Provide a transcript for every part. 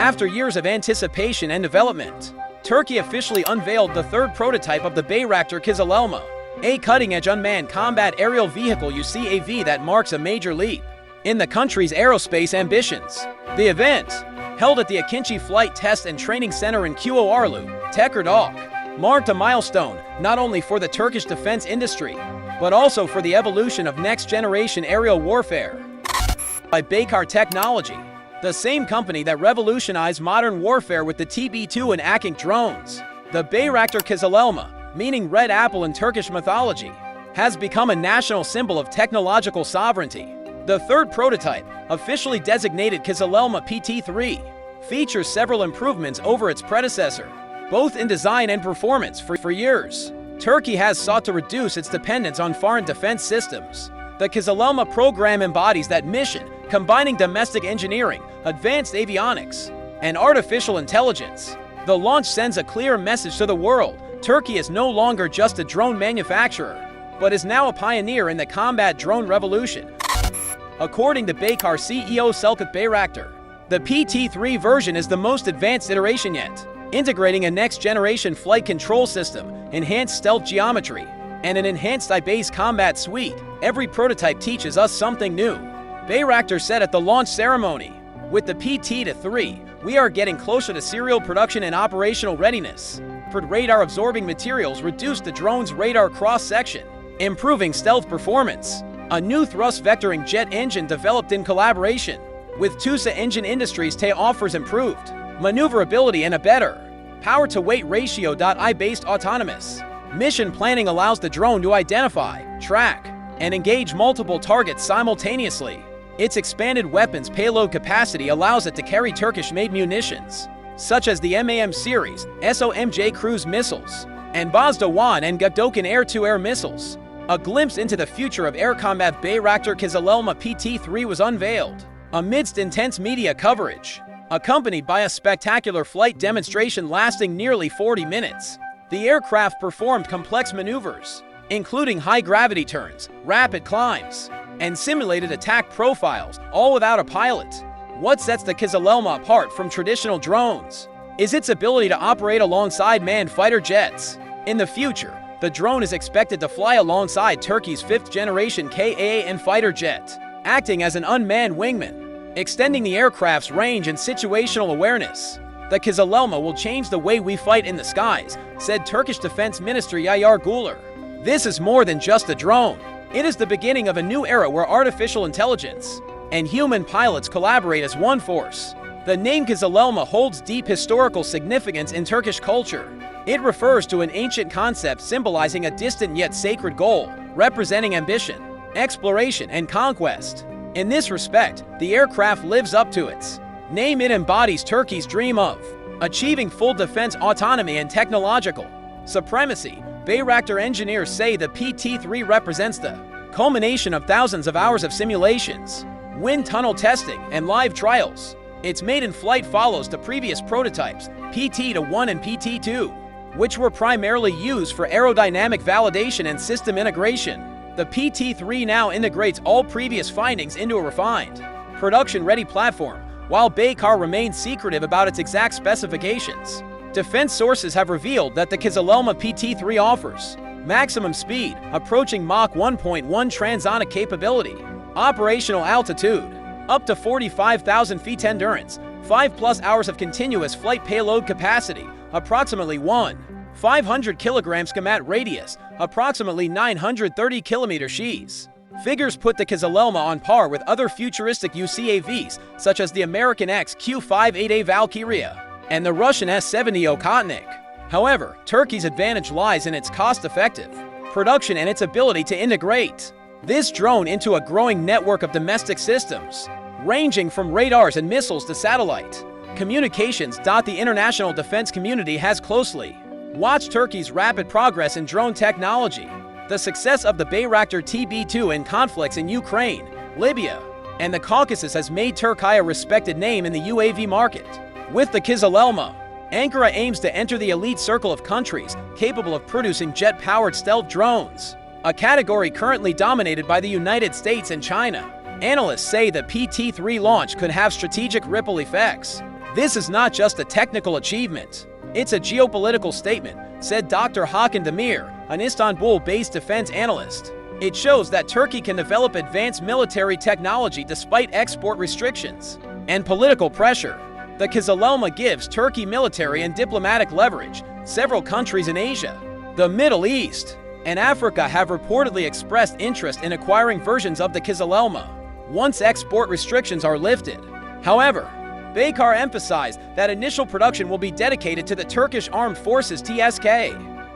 After years of anticipation and development, Turkey officially unveiled the third prototype of the Bayraktar KIZILELMA, a cutting-edge unmanned combat aerial vehicle UCAV that marks a major leap in the country's aerospace ambitions. The event, held at the Akinci Flight Test and Training Center in Çorlu, Tekirdağ, marked a milestone not only for the Turkish defense industry, but also for the evolution of next-generation aerial warfare. By Baykar Teknoloji, the same company that revolutionized modern warfare with the TB2 and Akıncı drones, the Bayraktar KIZILELMA, meaning red apple in Turkish mythology, has become a national symbol of technological sovereignty. The third prototype, officially designated KIZILELMA PT-3, features several improvements over its predecessor, both in design and performance. For years, Turkey has sought to reduce its dependence on foreign defense systems. The KIZILELMA program embodies that mission, combining domestic engineering, advanced avionics, and artificial intelligence. The launch sends a clear message to the world. Turkey is no longer just a drone manufacturer, but is now a pioneer in the combat drone revolution. According to Baykar CEO Selçuk Bayraktar, the PT-3 version is the most advanced iteration yet, integrating a next-generation flight control system, enhanced stealth geometry, and an enhanced I-based combat suite. Every prototype teaches us something new, Bayraktar said at the launch ceremony. With the PT-3, we are getting closer to serial production and operational readiness. Radar-absorbing materials reduce the drone's radar cross-section, improving stealth performance. A new thrust-vectoring jet engine developed in collaboration with TUSA Engine Industries offers improved maneuverability and a better power-to-weight ratio. I-based autonomous mission planning allows the drone to identify, track, and engage multiple targets simultaneously. Its expanded weapons payload capacity allows it to carry Turkish-made munitions, such as the MAM series, SOMJ cruise missiles, and Bozdoğan and Gökdoğan air-to-air missiles. A glimpse into the future of air combat. Bayraktar KIZILELMA PT-3 was unveiled amidst intense media coverage, accompanied by a spectacular flight demonstration lasting nearly 40 minutes. The aircraft performed complex maneuvers, including high-gravity turns, rapid climbs, and simulated attack profiles, all without a pilot. What sets the KIZILELMA apart from traditional drones is its ability to operate alongside manned fighter jets. In the future, the drone is expected to fly alongside Turkey's fifth-generation Ka-an fighter jet, acting as an unmanned wingman, extending the aircraft's range and situational awareness. The KIZILELMA will change the way we fight in the skies, said Turkish Defense Minister Yayar Güler. This is more than just a drone. It is the beginning of a new era where artificial intelligence and human pilots collaborate as one force. The name KIZILELMA holds deep historical significance in Turkish culture. It refers to an ancient concept symbolizing a distant yet sacred goal, representing ambition, exploration, and conquest. In this respect, the aircraft lives up to its name. It embodies Turkey's dream of achieving full defense autonomy and technological supremacy. Bayraktar engineers say the PT-3 represents the culmination of thousands of hours of simulations, wind tunnel testing, and live trials. Its maiden flight follows the previous prototypes, PT-1 and PT-2, which were primarily used for aerodynamic validation and system integration. The PT-3 now integrates all previous findings into a refined, production-ready platform, while Baykar remains secretive about its exact specifications. Defense sources have revealed that the KIZILELMA PT-3 offers maximum speed, approaching Mach 1.1 transonic capability, operational altitude, up to 45,000 feet, endurance, 5+ hours of continuous flight payload capacity, approximately 500 kilograms, combat radius, approximately 930 kilometer sheaths. Figures put the KIZILELMA on par with other futuristic UCAVs, such as the American XQ-58A Valkyria and the Russian S-70 Okotnik. However, Turkey's advantage lies in its cost-effective production and its ability to integrate this drone into a growing network of domestic systems, ranging from radars and missiles to satellite communications. The international defense community has closely watched Turkey's rapid progress in drone technology. The success of the Bayraktar TB2 in conflicts in Ukraine, Libya, and the Caucasus has made Turkey a respected name in the UAV market. With the KIZILELMA, Ankara aims to enter the elite circle of countries capable of producing jet-powered stealth drones, a category currently dominated by the United States and China. Analysts say the PT-3 launch could have strategic ripple effects. This is not just a technical achievement. It's a geopolitical statement, said Dr. Hakan Demir, an Istanbul-based defense analyst. It shows that Turkey can develop advanced military technology despite export restrictions and political pressure. The KIZILELMA gives Turkey military and diplomatic leverage. Several countries in Asia, the Middle East, and Africa have reportedly expressed interest in acquiring versions of the KIZILELMA once export restrictions are lifted. However, Baykar emphasized that initial production will be dedicated to the Turkish Armed Forces TSK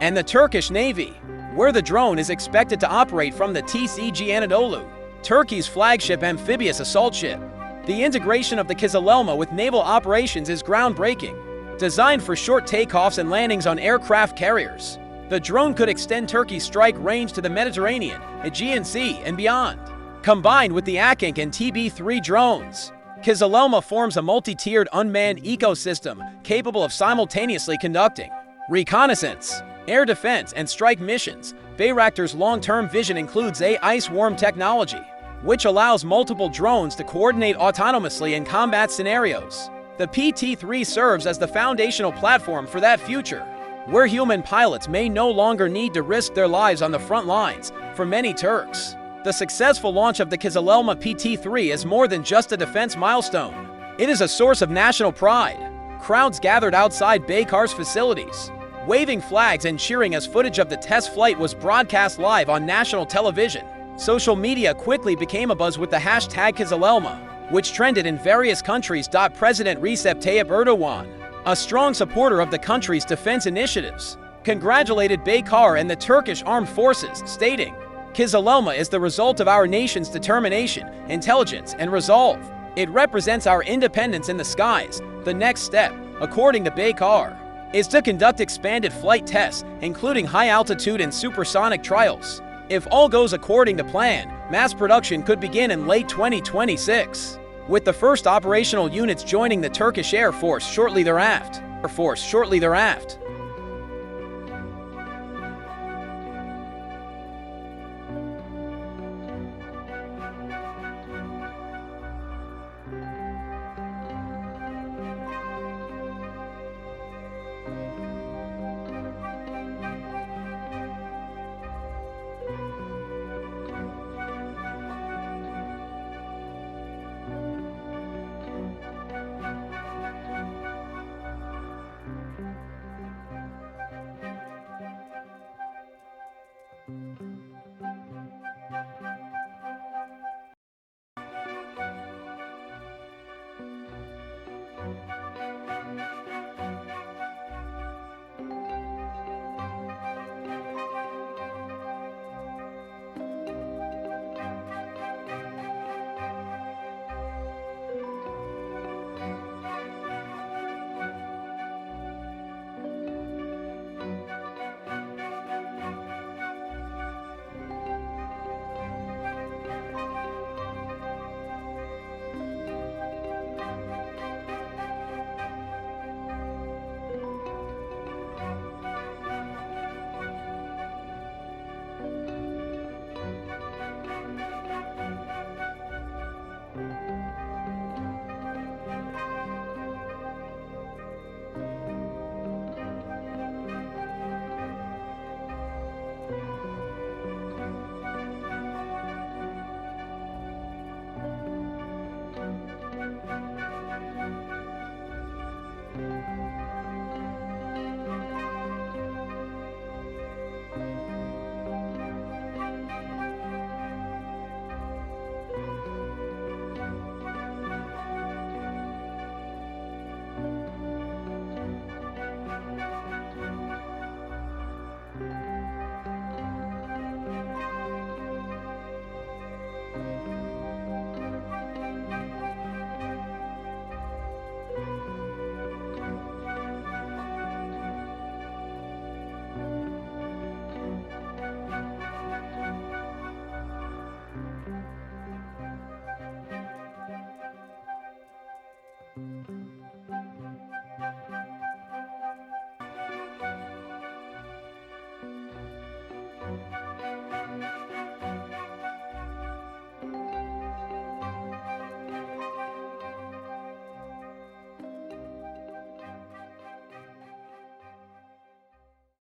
and the Turkish Navy, where the drone is expected to operate from the TCG Anadolu, Turkey's flagship amphibious assault ship. The integration of the KIZILELMA with naval operations is groundbreaking. Designed for short takeoffs and landings on aircraft carriers, the drone could extend Turkey's strike range to the Mediterranean, Aegean Sea, and beyond. Combined with the Akinci and TB2 drones, KIZILELMA forms a multi-tiered unmanned ecosystem capable of simultaneously conducting reconnaissance, air defense, and strike missions. Bayraktar's long-term vision includes ice worm technology, which allows multiple drones to coordinate autonomously in combat scenarios. The PT-3 serves as the foundational platform for that future, where human pilots may no longer need to risk their lives on the front lines. For many Turks, the successful launch of the KIZILELMA PT-3 is more than just a defense milestone. It is a source of national pride. Crowds gathered outside Baykar's facilities, waving flags and cheering as footage of the test flight was broadcast live on national television. Social media quickly became abuzz with the hashtag KIZILELMA, which trended in various countries. President Recep Tayyip Erdogan, a strong supporter of the country's defense initiatives, congratulated Baykar and the Turkish Armed Forces, stating, "KIZILELMA is the result of our nation's determination, intelligence, and resolve. It represents our independence in the skies. The next step, according to Baykar, is to conduct expanded flight tests, including high-altitude and supersonic trials. If all goes according to plan, mass production could begin in late 2026, with the first operational units joining the Turkish Air Force shortly thereafter.